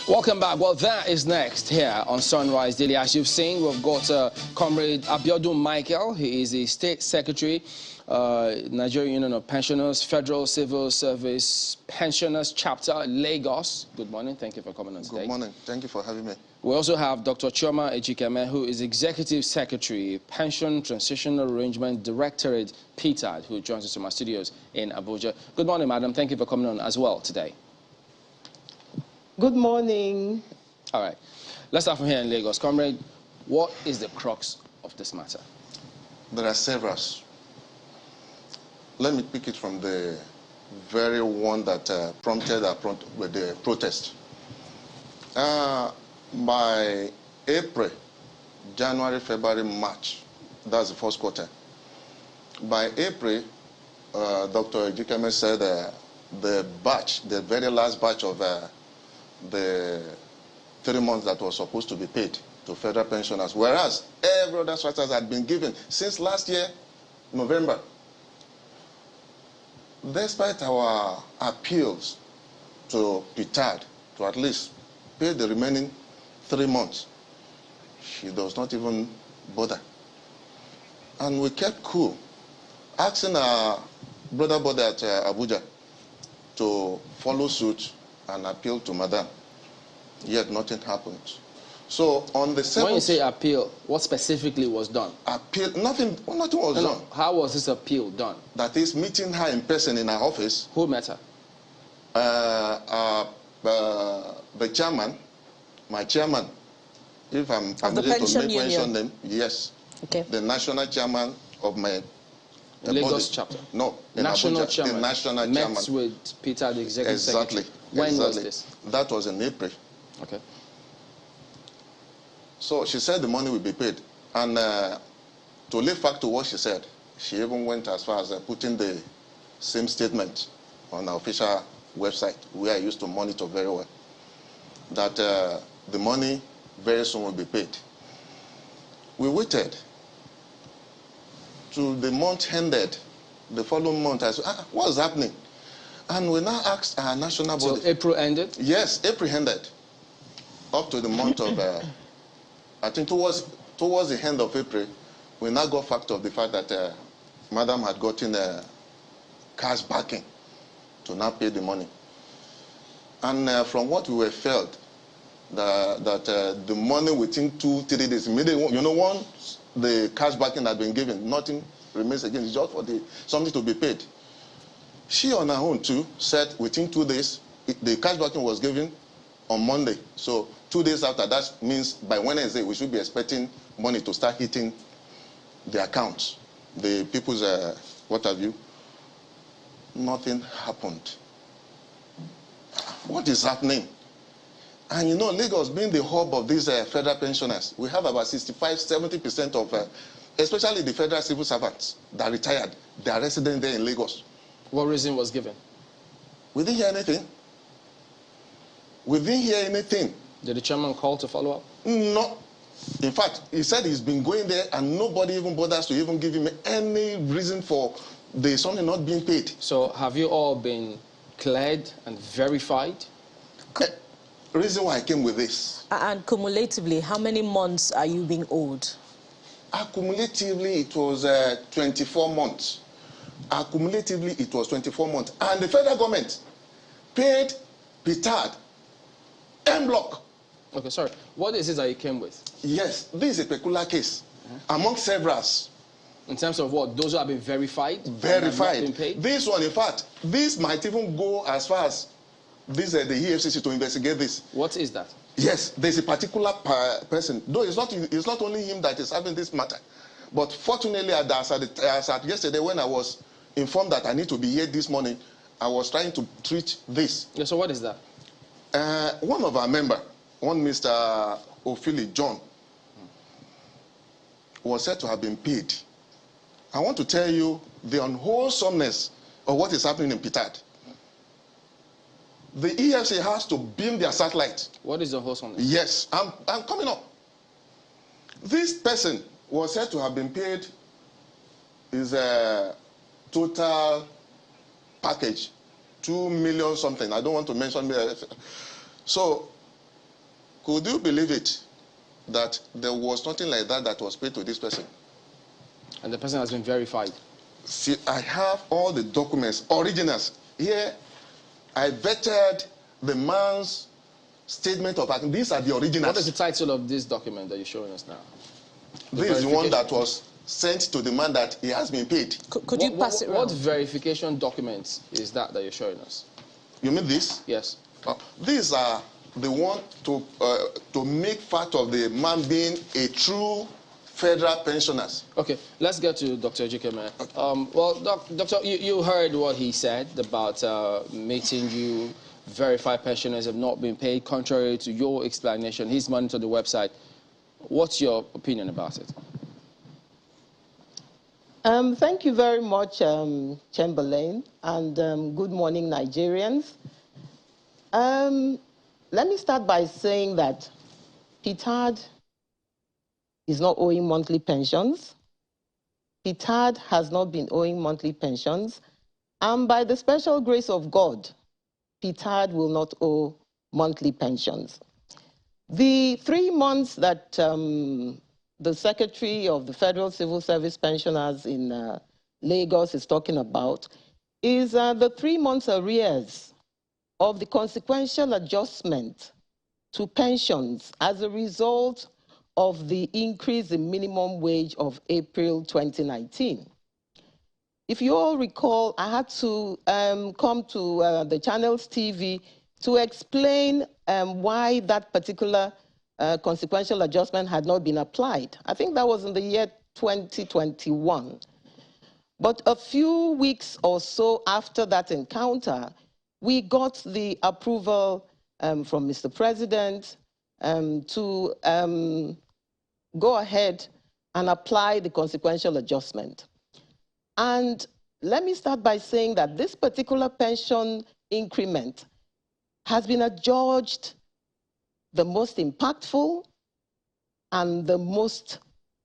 Welcome back. Well, that is next here on Sunrise Daily. As you've seen, we've got Comrade Abiodun Michael. He is the State Secretary, Nigerian Union of Pensioners, Federal Civil Service Pensioners Chapter, Lagos. Good morning. Thank you for coming on today. Good morning. Thank you for having me. We also have Dr. Chioma Ejikeme, who is Executive Secretary, Pension Transitional Arrangement Directorate, PTAD, who joins us from our studios in Abuja. Good morning, madam. Thank you for coming on as well today. Good morning. All right. Let's start from here in Lagos. Comrade, what is the crux of this matter? There are several. Let me pick it from the very one that prompted the protest. By April, January, February, March, that's the first quarter. By April, Dr. Ejikeme said the very last batch of the 3 months that was supposed to be paid to federal pensioners, whereas every other structures had been given since last year, November. Despite our appeals to PTAD to at least pay the remaining 3 months, she does not even bother. And we kept cool, asking our brother body at Abuja to follow suit and appeal to Madam. Yet nothing happened. So on the 7th... When you say appeal, what specifically was done? Appeal, nothing was done. How was this appeal done? That is meeting her in person in her office. Who met her? The chairman, my chairman, if I'm permitted to mention them, yes. Okay. The national chairman of my Lagos chapter? No, national Abuja, chairman. The national met chairman. with Peter, the executive secretary. When exactly. was this? That was in April. Okay. So she said the money will be paid. And to live back to what she said, she even went as far as putting the same statement on our official website, where I used to monitor very well, that the money very soon will be paid. We waited till the month ended. The following month, I said, what's happening? And we now asked our national body. So April ended? Yes, April ended. Up to the month of, I think towards the end of April, we now got fact of the fact that Madam had gotten cash backing to now pay the money. And from what we were felt, that the money within 2-3 days, immediately, once the cash backing had been given, nothing remains again. It's just for something to be paid. She on her own too said within 2 days, the cash backing was given on Monday. So 2 days after, that means by Wednesday, we should be expecting money to start hitting the accounts, the people's, what have you. Nothing happened. What is happening? And Lagos being the hub of these federal pensioners, we have about 65-70% of, especially the federal civil servants that retired, they are resident there in Lagos. What reason was given? We didn't hear anything. We didn't hear anything. Did the chairman call to follow up? No. In fact, he said he's been going there and nobody even bothers to even give him any reason for the something not being paid. So have you all been cleared and verified? Reason why I came with this. And cumulatively, how many months are you being owed? Cumulatively, it was 24 months. Cumulatively, it was 24 months. And the federal government paid PTAD en bloc. Okay, sorry. What is it that you came with? Yes, this is a peculiar case among several. In terms of what? Those who have been verified? Verified. Been paid? This one, in fact, this might even go as far as the EFCC to investigate this. What is that? Yes, there's a particular person. Though it's not only him that is having this matter. But fortunately, as at yesterday when I was informed that I need to be here this morning, I was trying to treat this. Yeah, so what is that? One of our members, one Mr. Ophili John, was said to have been paid. I want to tell you the unwholesomeness of what is happening in PTAD. The EFC has to beam their satellite. What is the wholesomeness? Yes, I'm coming up. This person was said to have been paid his total package, 2 million something. I don't want to mention. So Could you believe it that there was nothing like that that was paid to this person? And the person has been verified. See, I have all the documents, originals. Here, I vetted the man's statement of action. These are the originals. What is the title of this document that you're showing us now? This is the one that was sent to the man that he has been paid. Could you pass it around? What verification documents is that you're showing us? You mean this? Yes. These are the one to make fact of the man being a true federal pensioners. Okay, let's get to Dr. Ejikeme. Well, Doctor, you heard what he said about meeting you. Verified pensioners have not been paid, contrary to your explanation. He's monitored the website. What's your opinion about it? Thank you very much, Chamberlain, and good morning, Nigerians. Let me start by saying that PTAD is not owing monthly pensions. PTAD has not been owing monthly pensions, and by the special grace of God, PTAD will not owe monthly pensions. The 3 months that the Secretary of the Federal Civil Service Pensioners in Lagos is talking about is the 3 months arrears of the consequential adjustment to pensions as a result of the increase in minimum wage of April 2019. If you all recall, I had to come to the Channels TV to explain why that particular consequential adjustment had not been applied. I think that was in the year 2021. But a few weeks or so after that encounter, we got the approval from Mr. President to go ahead and apply the consequential adjustment. And let me start by saying that this particular pension increment has been adjudged the most impactful and the most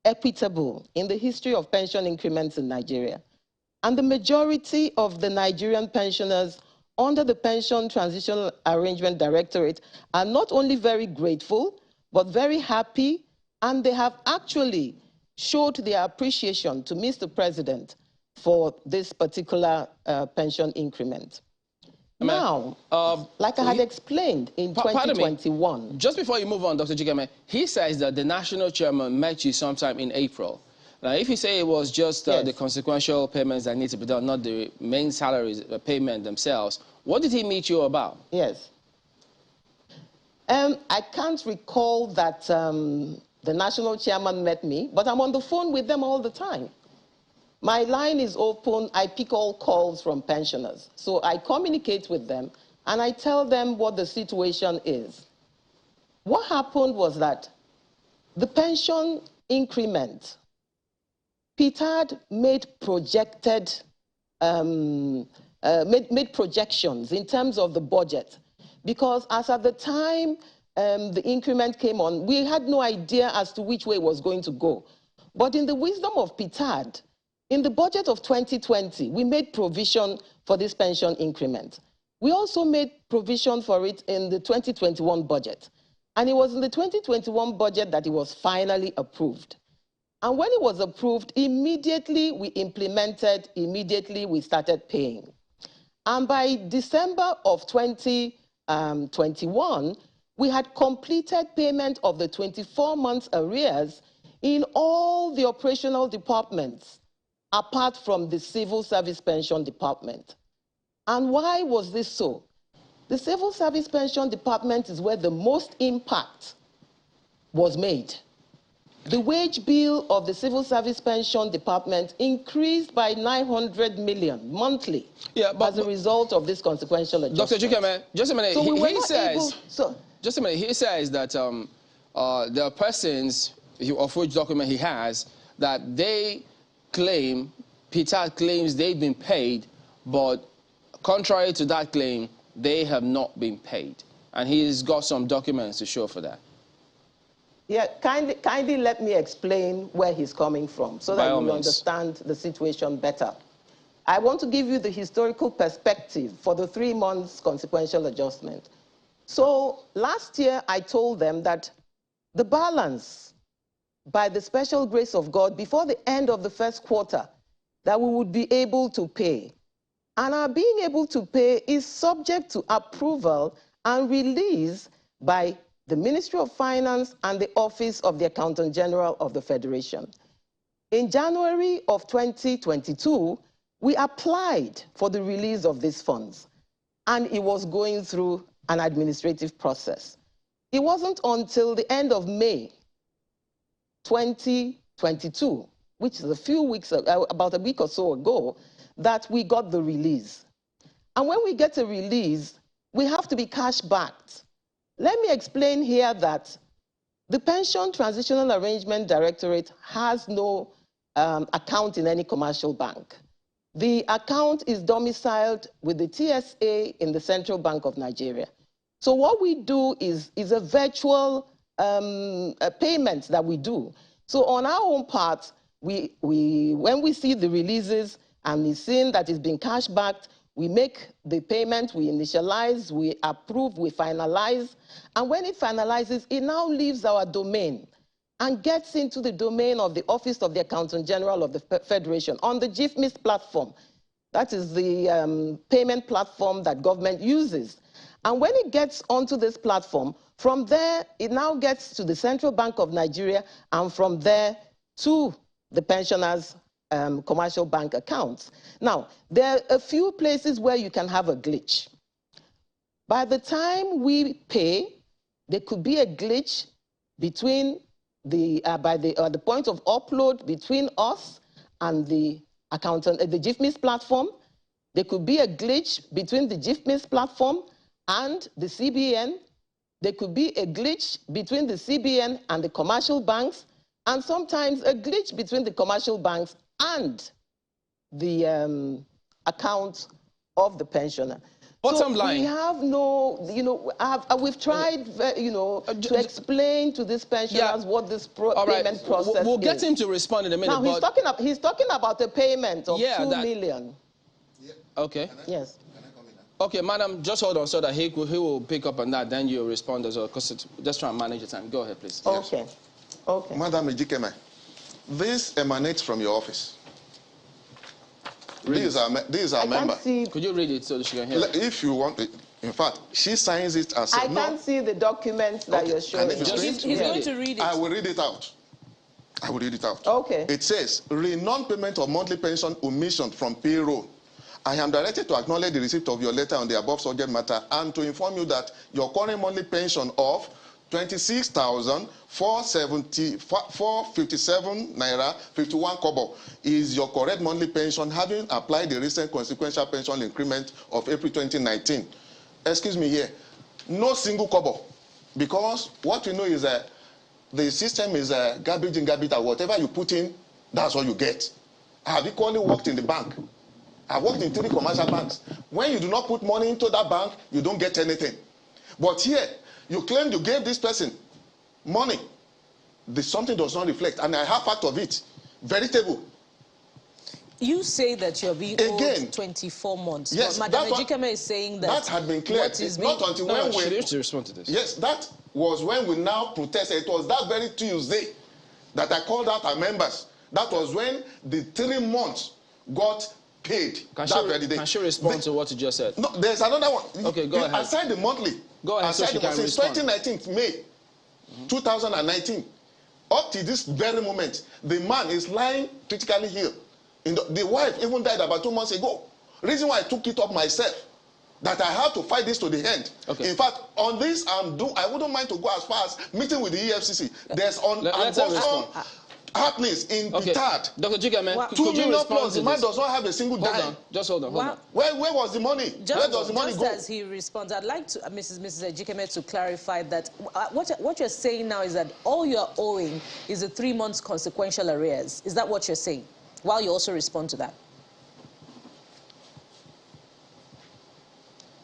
equitable in the history of pension increments in Nigeria. And the majority of the Nigerian pensioners under the Pension Transitional Arrangement Directorate are not only very grateful, but very happy, and they have actually showed their appreciation to Mr. President for this particular pension increment. Now, like I had explained in 2021... Just before you move on, Dr. Ejikeme, he says that the national chairman met you sometime in April. Now, if you say it was just the consequential payments that need to be done, not the main salaries payment themselves, what did he meet you about? Yes. I can't recall that the national chairman met me, but I'm on the phone with them all the time. My line is open. I pick all calls from pensioners. So I communicate with them, and I tell them what the situation is. What happened was that the pension increment, PTAD made projections in terms of the budget, because as at the time the increment came on, we had no idea as to which way it was going to go. But in the wisdom of PTAD, in the budget of 2020, we made provision for this pension increment. We also made provision for it in the 2021 budget. And it was in the 2021 budget that it was finally approved. And when it was approved, immediately we implemented, immediately we started paying. And by December of 2021, we had completed payment of the 24 months arrears in all the operational departments, apart from the Civil Service Pension Department. And why was this so? The Civil Service Pension Department is where the most impact was made. The wage bill of the Civil Service Pension Department increased by 900 million monthly as a result of this consequential adjustment. Dr. Ejikeme, just a minute. So just a minute. He says that there are persons of which document he has that they claim, PTAD claims they've been paid, but contrary to that claim, they have not been paid. And he's got some documents to show for that. Yeah, kindly let me explain where he's coming from so that you will understand the situation better. I want to give you the historical perspective for the 3 months consequential adjustment. So last year, I told them that the balance, by the special grace of God, before the end of the first quarter, that we would be able to pay. And our being able to pay is subject to approval and release by the Ministry of Finance and the Office of the Accountant General of the Federation. In January of 2022, we applied for the release of these funds, and it was going through an administrative process. It wasn't until the end of May 2022, which is a few weeks, about a week or so ago, that we got the release. And when we get a release, we have to be cash backed. Let me explain here that the Pension Transitional Arrangement Directorate has no account in any commercial bank. The account is domiciled with the TSA in the Central Bank of Nigeria. So what we do is a virtual payment that we do. So on our own part, when we see the releases and we've seen that it's been cash backed, we make the payment, we initialize, we approve, we finalize. And when it finalizes, it now leaves our domain and gets into the domain of the Office of the Accountant General of the Federation on the GIFMIS platform. That is the payment platform that government uses. And when it gets onto this platform, from there, it now gets to the Central Bank of Nigeria, and from there to the pensioners' commercial bank accounts. Now, there are a few places where you can have a glitch. By the time we pay, there could be a glitch between the point of upload between us and the accountant, the GIFMIS platform. There could be a glitch between the GIFMIS platform and the CBN. There could be a glitch between the CBN and the commercial banks, and sometimes a glitch between the commercial banks and the account of the pensioner. Bottom line. We have no, we've tried, to explain to these pensioners what this payment process is. We'll get him to respond in a minute. Now, he's talking about a payment of 2 million. Yeah. Okay. Yes. Okay, madam, just hold on so that he will pick up on that, then you'll respond as well, because just try and manage the time. Go ahead, please. Okay. Yes. Okay. Madam Ejikeme, this emanates from your office. This is our member. Could you read it so that she can hear it? If you want it. In fact, she signs it as I can't see the documents that you're showing. He's going to read it. I will read it out. I will read it out. Okay. It says, non-payment of monthly pension omission from payroll. I am directed to acknowledge the receipt of your letter on the above subject matter and to inform you that your current monthly pension of 26,457 naira 51 kobo is your correct monthly pension, having applied the recent consequential pension increment of April 2019. Excuse me here, no single kobo, because what we know is that the system is garbage in, garbage out. Whatever you put in, that's what you get. I have equally worked in the bank. I worked in 3 commercial banks. When you do not put money into that bank, you don't get anything. But here, you claim you gave this person money. Something does not reflect. And I have fact of it. Veritable. You say that you're being owed 24 months. Yes, but Madam Ejikeme is saying that had been cleared. Not until when we... She needs to respond to this. Yes, that was when we now protested. It was that very Tuesday that I called out our members. That was when the 3 months got paid. Can she respond to what you just said? No, there's another one. Okay, go ahead. Aside the monthly. Go ahead, so she can since respond. 2019, May 2019, up to this very moment, the man is lying critically ill. The wife even died about 2 months ago. Reason why I took it up myself, that I have to fight this to the end. Okay. In fact, on this, I wouldn't mind to go as far as meeting with the EFCC. There's happenings in PTAD. Dr. Jigame, 2 million plus, the man does not have a single dime. Just hold on. Where was the money? Where does the money go? Just as he responds, I'd like to, Mrs. Ejikeme, to clarify that what you're saying now is that all you're owing is a 3 months consequential arrears. Is that what you're saying? While you also respond to that.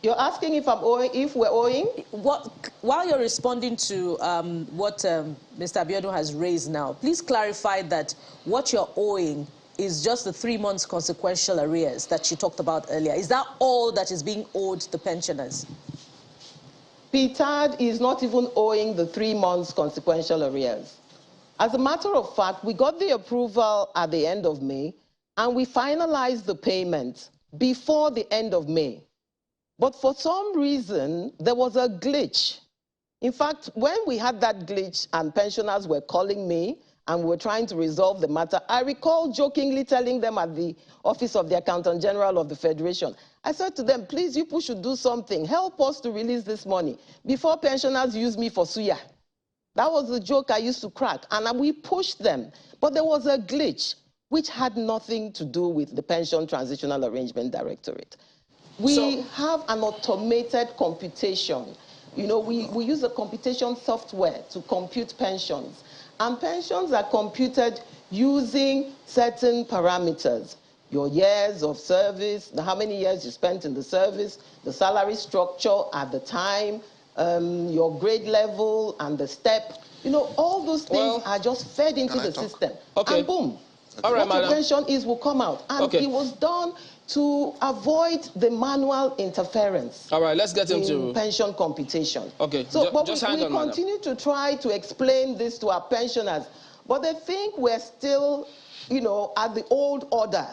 You're asking if we're owing? While you're responding to what Mr. Abiodun has raised now, please clarify that what you're owing is just the 3 months consequential arrears that you talked about earlier. Is that all that is being owed the pensioners? PTAD is not even owing the 3 months consequential arrears. As a matter of fact, we got the approval at the end of May, and we finalized the payment before the end of May. But for some reason, there was a glitch. In fact, when we had that glitch and pensioners were calling me and we were trying to resolve the matter, I recall jokingly telling them at the Office of the Accountant General of the Federation, I said to them, please, you people should do something. Help us to release this money before pensioners use me for suya. That was the joke I used to crack. And we pushed them. But there was a glitch which had nothing to do with the Pension Transitional Arrangement Directorate. We have an automated computation. You know, we use a computation software to compute pensions. And pensions are computed using certain parameters. Your years of service, how many years you spent in the service, the salary structure at the time, your grade level and the step. You know, all those things are just fed into the system. Okay. And boom. All right, what your pension is will come out. And it was done to avoid the manual interference. All right, let's get into pension computation. Okay, so but just we continue to try to explain this to our pensioners, but they think we're still, you know, at the old order.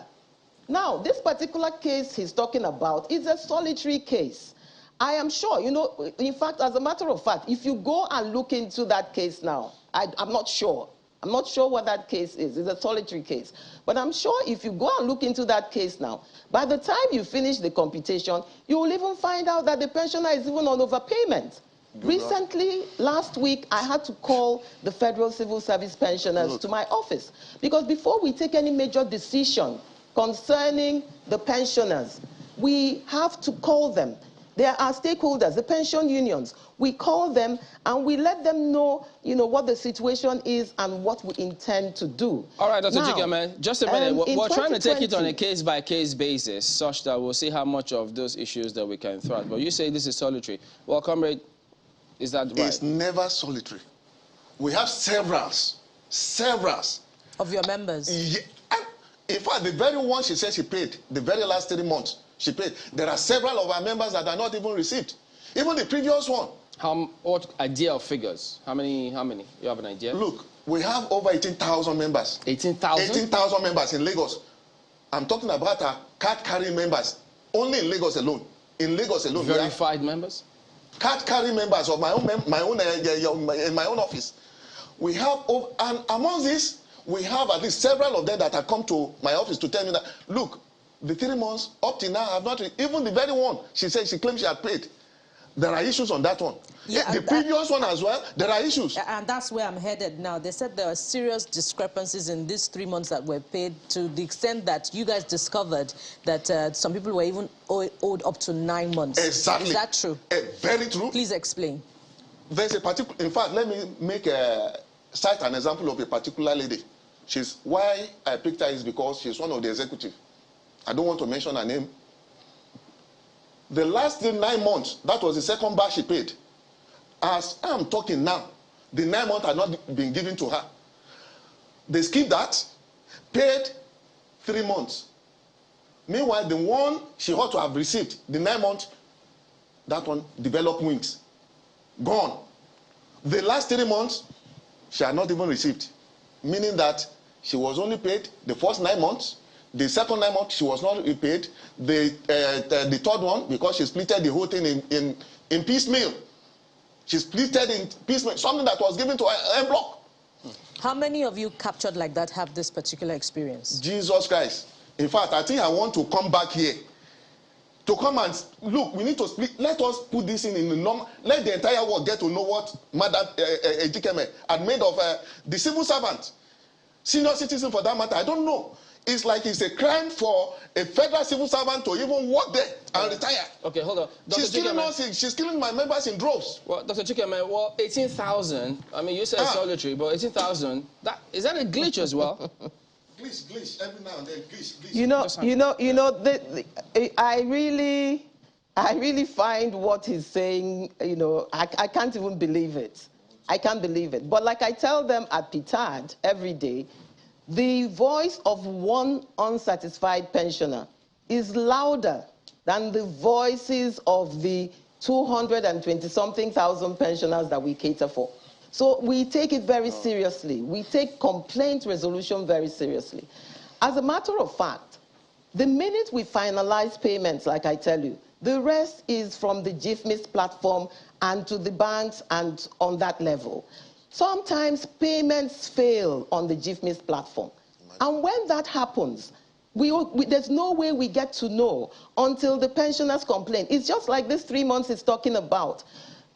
Now, this particular case he's talking about is a solitary case. I am sure, you know, in fact, as a matter of fact, if you go and look into that case now, I'm not sure. I'm not sure what that case is. It's a solitary case. But I'm sure if you go and look into that case now, by the time you finish the computation, you will even find out that the pensioner is even on overpayment. Recently, last week, I had to call the Federal Civil Service pensioners to my office. Because before we take any major decision concerning the pensioners, we have to call them. They are our stakeholders, the pension unions. We call them and we let them know, you know, what the situation is and what we intend to do. All right, Dr. Chikeme, just a minute. We're trying to take it on a case-by-case basis, such that we'll see how much of those issues that we can throw out. But you say this is solitary. Well, comrade, is that right? It's never solitary. We have several of your members. Yeah. In fact, the very one she said she paid, the very last 3 months she paid, there are several of our members that are not even received. Even the previous one. What idea of figures? How many? You have an idea? Look, we have over 18,000 members. 18,000? 18,000 members in Lagos. I'm talking about our card-carrying members, only in Lagos alone. In Lagos alone. Verified members? Card-carrying members of in my own office. We have, and among these, we have at least several of them that have come to my office to tell me that, look, the 3 months up till now have not, even the very one she said she claimed she had paid. There are issues on that one. Yeah, the previous one as well, there are issues. And that's where I'm headed now. They said there are serious discrepancies in these 3 months that were paid, to the extent that you guys discovered that some people were even owed up to 9 months. Exactly. Is that true? Very true. Please explain. There's a particular, in fact, let me cite an example of a particular lady. Why I picked her is because she's one of the executive. I don't want to mention her name. The last 9 months, that was the second batch she paid. As I'm talking now, the 9 months had not been given to her. They skipped that, paid 3 months. Meanwhile, the one she ought to have received, the 9 months, that one developed wings. Gone. The last 3 months, she had not even received. Meaning that she was only paid the first 9 months. The second 9 months, she was not paid. The third one, because she splitted the whole thing in piecemeal. She splitted in piecemeal, something that was given to her en bloc. How many of you captured like that have this particular experience? Jesus Christ. In fact, I think I want to come back here to come and look. We need to split. Let us put this in the norm. Let the entire world get to know what Madam Ejikeme had made of the civil servant, senior citizen for that matter. I don't know. It's like it's a crime for a federal civil servant to even work there and retire. Okay, hold on. She's killing us. She's killing my members in droves. Well, Dr. Chikeme, well, 18,000. I mean, you said solitary, but 18,000. Is that a glitch as well? Glitch. Every now and then, glitch. I really find what he's saying. You know, I can't even believe it. I can't believe it. But like I tell them at PTAD every day, the voice of one unsatisfied pensioner is louder than the voices of the 220-something thousand pensioners that we cater for. So we take it very seriously. We take complaint resolution very seriously. As a matter of fact, the minute we finalize payments, like I tell you, the rest is from the GIFMIS platform and to the banks and on that level. Sometimes payments fail on the GIFMIS platform. And when that happens, there's no way we get to know until the pensioners complain. It's just like this 3 months is talking about.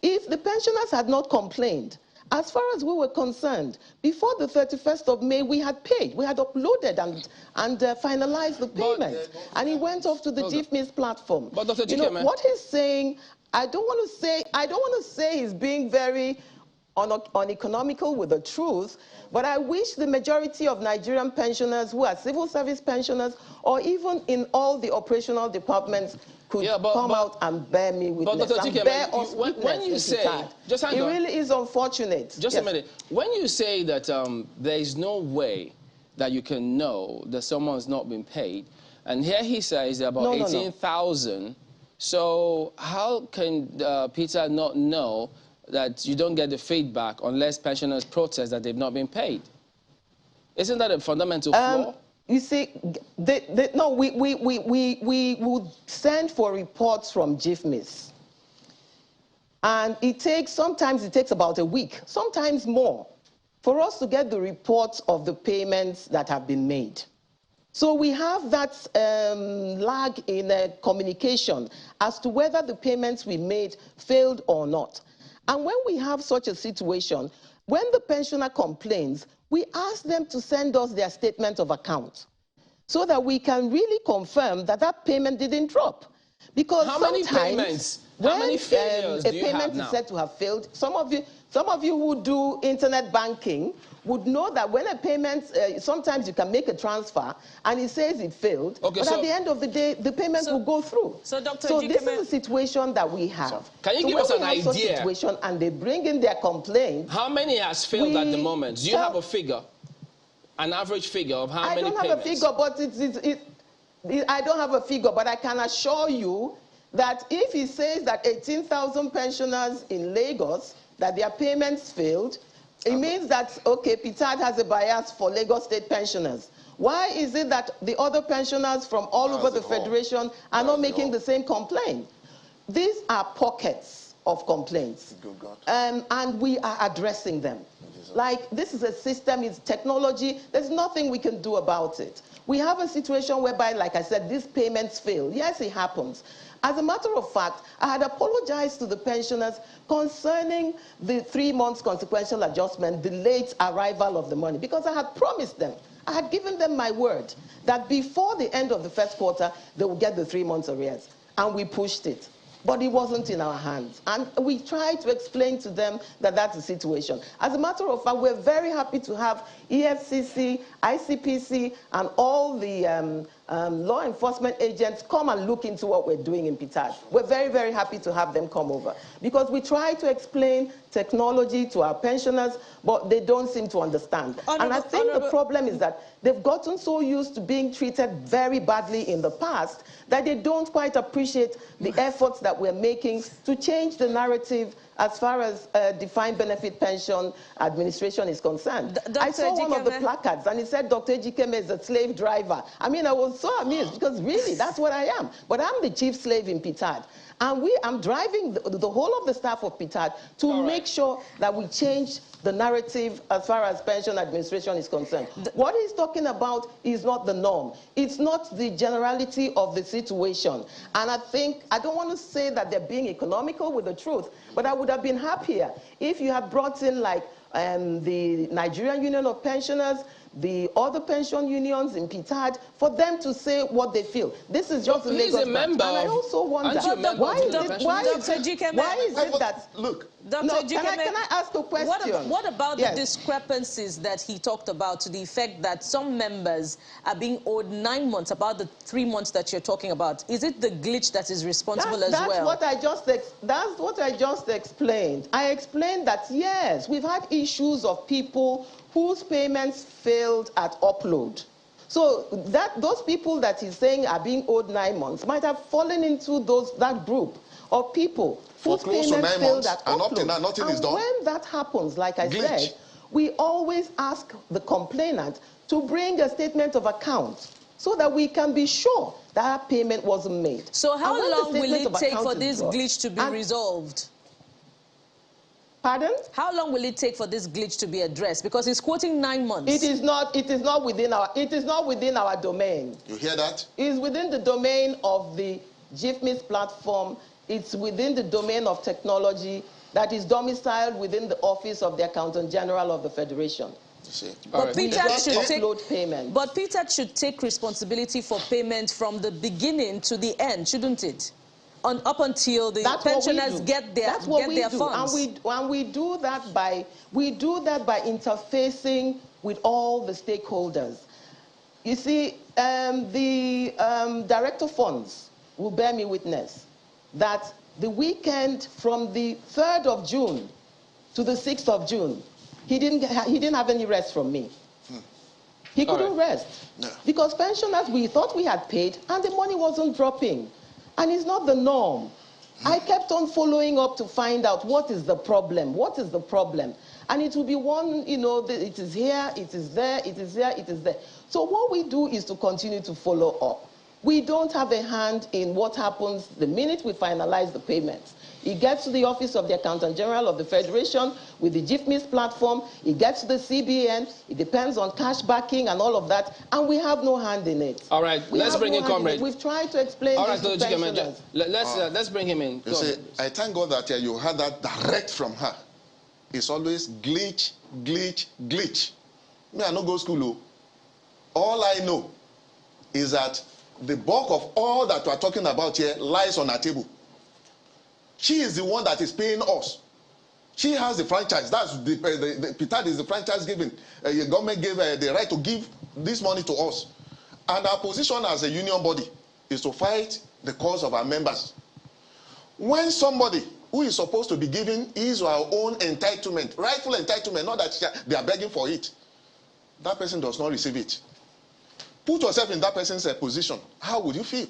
If the pensioners had not complained, as far as we were concerned, before the 31st of May, we had paid. We had uploaded and finalized the payment. And it went off to the GIFMIS platform. But Dr. You know, what he's saying, I don't want to say he's being very uneconomical with the truth, but I wish the majority of Nigerian pensioners who are civil service pensioners or even in all the operational departments could come out and bear me witness. When you say, just hang on. It really is unfortunate. Just a minute. When you say that there is no way that you can know that someone's not been paid, and here he says about 18,000, so how can PTAD not know that you don't get the feedback unless pensioners protest that they've not been paid? Isn't that a fundamental flaw? You see, no, we would send for reports from GIFMIS. And sometimes it takes about a week, sometimes more, for us to get the reports of the payments that have been made. So we have that lag in communication as to whether the payments we made failed or not. And when we have such a situation, when the pensioner complains, we ask them to send us their statement of account so that we can really confirm that that payment didn't drop. Because how many payments? How many failures do you have now? A payment is said to have failed. Some of you who do internet banking would know that when a payment, sometimes you can make a transfer and it says it failed, but at the end of the day, the payment will go through. So, Dr. So this is the situation that we have. So, can you give us an idea? Such situation and they bring in their complaint. How many has failed at the moment? Do you have a figure? An average figure of how many payments? I don't have a figure, but I don't have a figure, but I can assure you that if he says that 18,000 pensioners in Lagos, that their payments failed, it means that, okay, PTAD has a bias for Lagos State pensioners. Why is it that the other pensioners from all over the Federation are not making the same complaint? These are pockets of complaints, and we are addressing them. Like, this is a system, it's technology, there's nothing we can do about it. We have a situation whereby, like I said, these payments fail. Yes, it happens. As a matter of fact, I had apologized to the pensioners concerning the 3 months consequential adjustment, the late arrival of the money, because I had promised them, I had given them my word that before the end of the first quarter, they would get the 3 months arrears. And we pushed it. But it wasn't in our hands. And we tried to explain to them that that's the situation. As a matter of fact, we're very happy to have EFCC, ICPC, and all the law enforcement agents come and look into what we're doing in PTAD. We're very, very happy to have them come over. Because we try to explain technology to our pensioners, but they don't seem to understand. And I think the problem is that they've gotten so used to being treated very badly in the past that they don't quite appreciate the efforts that we're making to change the narrative as far as defined benefit pension administration is concerned. I saw one of the placards and it said Dr. Ejikeme is a slave driver. I mean, I was so amused because really that's what I am. But I'm the chief slave in PTAD. And I'm driving the whole of the staff of PTAD to make sure that we change the narrative as far as pension administration is concerned. What he's talking about is not the norm. It's not the generality of the situation. And I don't want to say that they're being economical with the truth, but I would have been happier if you had brought in like the Nigerian Union of Pensioners, the other pension unions in PTAD, for them to say what they feel. This is just a Lagos branch. And I also wonder, why is it that... Look, can I ask a question? What about the discrepancies that he talked about, to the effect that some members are being owed 9 months, about the 3 months that you're talking about? Is it the glitch that is responsible as well? That's what I just explained. I explained that, yes, we've had issues of people whose payments failed at upload. So those people that he's saying are being owed 9 months might have fallen into that group of people whose close to payments 9 failed months, at and up to upload. now, nothing is done. When that happens, like I Glitch. said, we always ask the complainant to bring a statement of account so that we can be sure that payment wasn't made. So how long will it take for this brought, glitch to be resolved? Pardon? How long will it take for this glitch to be addressed? Because he's quoting 9 months. It is not within our domain. You hear that? It is within the domain of the GIFMIS platform. It's within the domain of technology that is domiciled within the Office of the Accountant General of the Federation. But payment. But PTAD should take responsibility for payment from the beginning to the end, shouldn't it? Up until the pensioners get their funds. And we do that by interfacing with all the stakeholders. You see, the Director Funds will bear me witness that the weekend from the 3rd of June to the 6th of June, he didn't have any rest from me. He couldn't rest. No. Because pensioners, we thought we had paid, and the money wasn't dropping. And it's not the norm. I kept on following up to find out what is the problem, And it will be one, it is here, it is there, it is there, it is there. So what we do is to continue to follow up. We don't have a hand in what happens the minute we finalize the payments. It gets to the Office of the Accountant General of the Federation with the GIFMIS platform. It gets to the CBN. It depends on cash backing and all of that. And we have no hand in it. All right, let's bring in Comrade. We've tried to explain this to pensioners. Let's bring him in. You see, I thank God that you heard that direct from her. It's always glitch, glitch, glitch. Me, I no go school. All I know is that the bulk of all that we are talking about here lies on our table. She is the one that is paying us. She has the franchise. That's the PTAD is the franchise giving. The government gave the right to give this money to us. And our position as a union body is to fight the cause of our members. When somebody who is supposed to be given his or her own entitlement, rightful entitlement, not that they are begging for it, that person does not receive it. Put yourself in that person's position. How would you feel?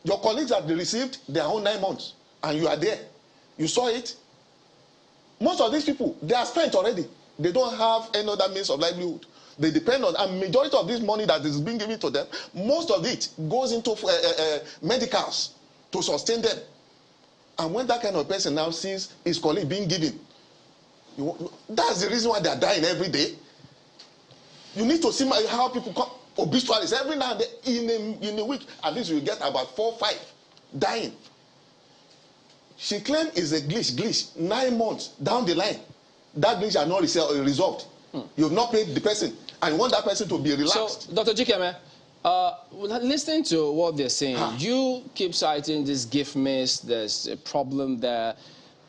Your colleagues have received their own 9 months, and you are there. You saw it. Most of these people, they are spent already. They don't have any other means of livelihood. They depend on, and majority of this money that is being given to them, most of it goes into medicals to sustain them. And when that kind of person now sees his colleague being given, that's the reason why they are dying every day. You need to see how people come, obituaries every now and then in a week. At least you get about 4 or 5 dying. She claimed it's a glitch. 9 months down the line, that glitch are not resolved. You have not paid the person, and you want that person to be relaxed. So, Dr. Jikeme, listening to what they're saying, you keep citing this gift miss, there's a problem there.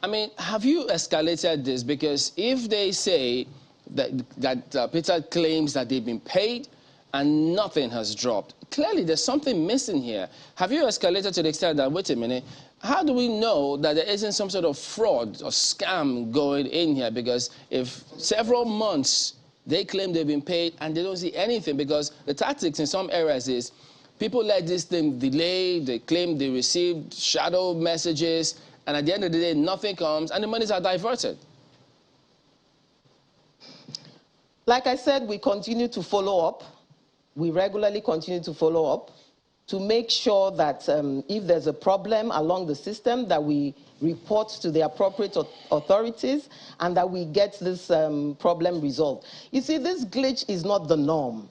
I mean, have you escalated this? Because if they say that Peter claims that they've been paid and nothing has dropped, clearly there's something missing here. Have you escalated to the extent that, wait a minute, how do we know that there isn't some sort of fraud or scam going in here? Because if several months they claim they've been paid and they don't see anything, because the tactics in some areas is people let this thing delay, they claim they received shadow messages, and at the end of the day, nothing comes and the monies are diverted. Like I said, we continue to follow up. We regularly continue to follow up to make sure that if there's a problem along the system, that we report to the appropriate authorities and that we get this problem resolved. You see, this glitch is not the norm.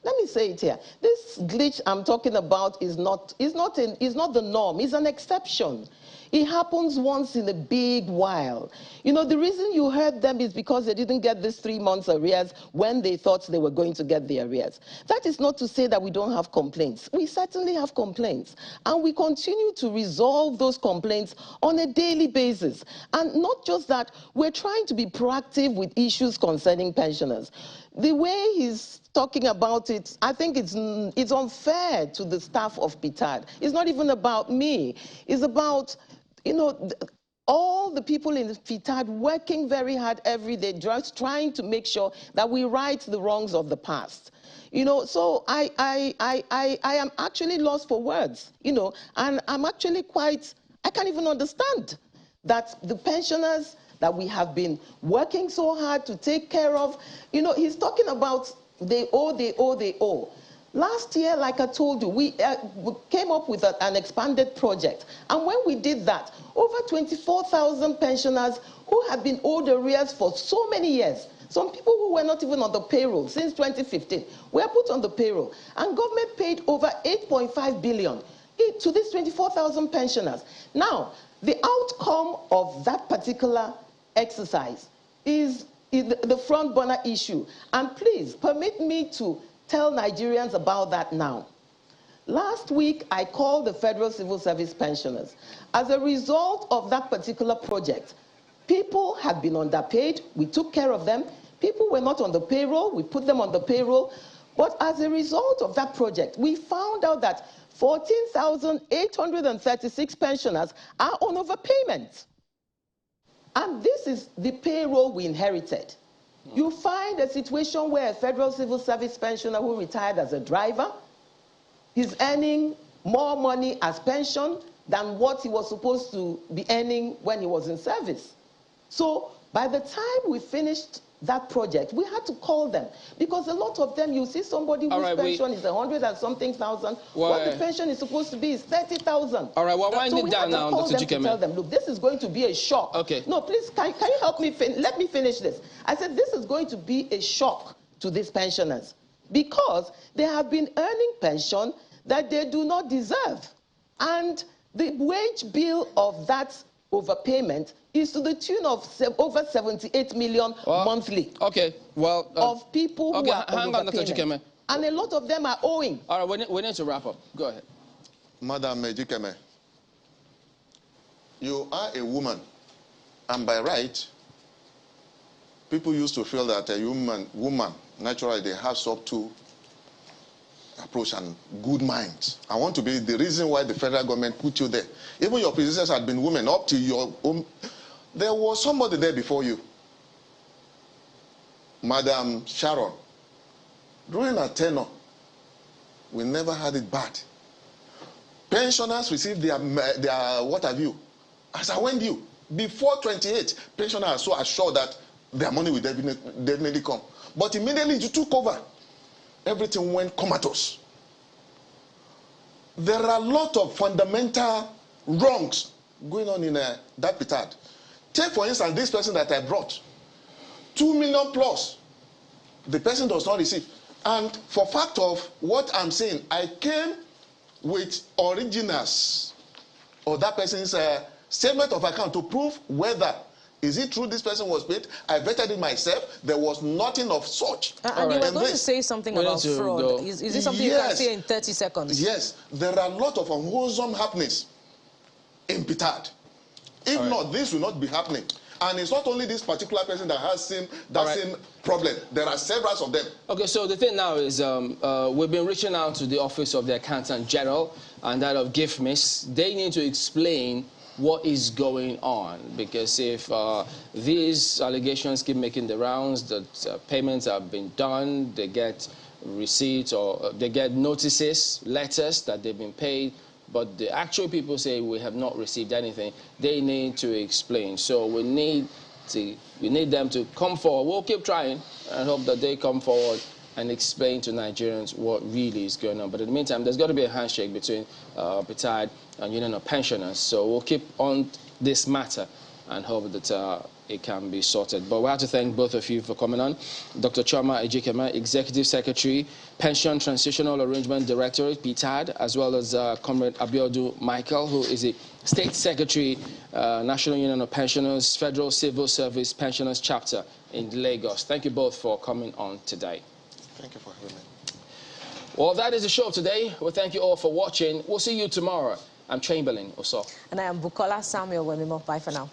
Let me say it here. This glitch I'm talking about is not the norm. It's an exception. It happens once in a big while. You know, the reason you heard them is because they didn't get this 3 months arrears when they thought they were going to get the arrears. That is not to say that we don't have complaints. We certainly have complaints. And we continue to resolve those complaints on a daily basis. And not just that, we're trying to be proactive with issues concerning pensioners. The way he's talking about it, I think it's unfair to the staff of PTAD. It's not even about me. It's about, you know, all the people in PTAD working very hard every day, just trying to make sure that we right the wrongs of the past. You know, so I am actually lost for words, you know, and I'm actually quite I can't even understand that the pensioners that we have been working so hard to take care of, you know, he's talking about they owe. Last year, like I told you, we came up with an expanded project. And when we did that, over 24,000 pensioners who had been owed arrears for so many years, some people who were not even on the payroll since 2015, were put on the payroll. And government paid over 8.5 billion to these 24,000 pensioners. Now, the outcome of that particular exercise is the front burner issue. And please, permit me to tell Nigerians about that now. Last week, I called the Federal Civil Service pensioners. As a result of that particular project, people had been underpaid. We took care of them. People were not on the payroll. We put them on the payroll. But as a result of that project, we found out that 14,836 pensioners are on overpayment. And this is the payroll we inherited. You find a situation where a Federal Civil Service pensioner who retired as a driver is earning more money as pension than what he was supposed to be earning when he was in service. So by the time we finished that project, we had to call them because a lot of them, you see somebody whose pension is 100 and something thousand, what the pension is supposed to be is 30,000. All right, well, wind so it down now, Dr. Jikeme. Tell them, look, this is going to be a shock. Okay. No, please, can you help me? Let me finish this. I said this is going to be a shock to these pensioners because they have been earning pension that they do not deserve. And the wage bill of that overpayment is to the tune of over 78 million monthly. Okay, well... of people who are hang on, Dr. Jikeme. And a lot of them are owing. All right, we need to wrap up. Go ahead. Madam Jikeme, you are a woman, and by right, people used to feel that a woman, naturally, they have subtle approach and good minds. I want to be the reason why the federal government put you there. Even your predecessors had been women up to your own. There was somebody there before you, Madam Sharon. During her tenure, we never had it bad. Pensioners received their what have you, as I went you. Before 28, pensioners are so assured that their money will definitely come. But immediately you took over, everything went comatose. There are a lot of fundamental wrongs going on in that PTAD. Take, for instance, this person that I brought. 2 million plus. The person does not receive. And for fact of what I'm saying, I came with originals of that person's statement of account to prove whether is it true this person was paid. I vetted it myself. There was nothing of such. And you were going to say something about fraud. Is it something you can say in 30 seconds? Yes. There are a lot of unwholesome happenings in PTAD. If not, this will not be happening. And it's not only this particular person that has same problem. There are several of them. Okay, so the thing now is we've been reaching out to the Office of the Accountant General and that of GIFMIS. They need to explain what is going on, because if these allegations keep making the rounds that payments have been done, they get receipts or they get notices, letters that they've been paid, but the actual people say we have not received anything, they need to explain. So we need them to come forward. We'll keep trying and hope that they come forward and explain to Nigerians what really is going on. But in the meantime, there's got to be a handshake between PTAD and Union of Pensioners. So we'll keep on this matter and hope that it can be sorted. But we have to thank both of you for coming on. Dr. Chioma Ejikeme, Executive Secretary, Pension Transitional Arrangement Directorate, PTAD, as well as Comrade Abiodun Michael, who is the State Secretary, National Union of Pensioners, Federal Civil Service Pensioners Chapter in Lagos. Thank you both for coming on today. Thank you for having me. Well, that is the show today. Well, thank you all for watching. We'll see you tomorrow. I'm Chamberlain Oso. And I am Bukola Samuel Wemimo. Bye for now.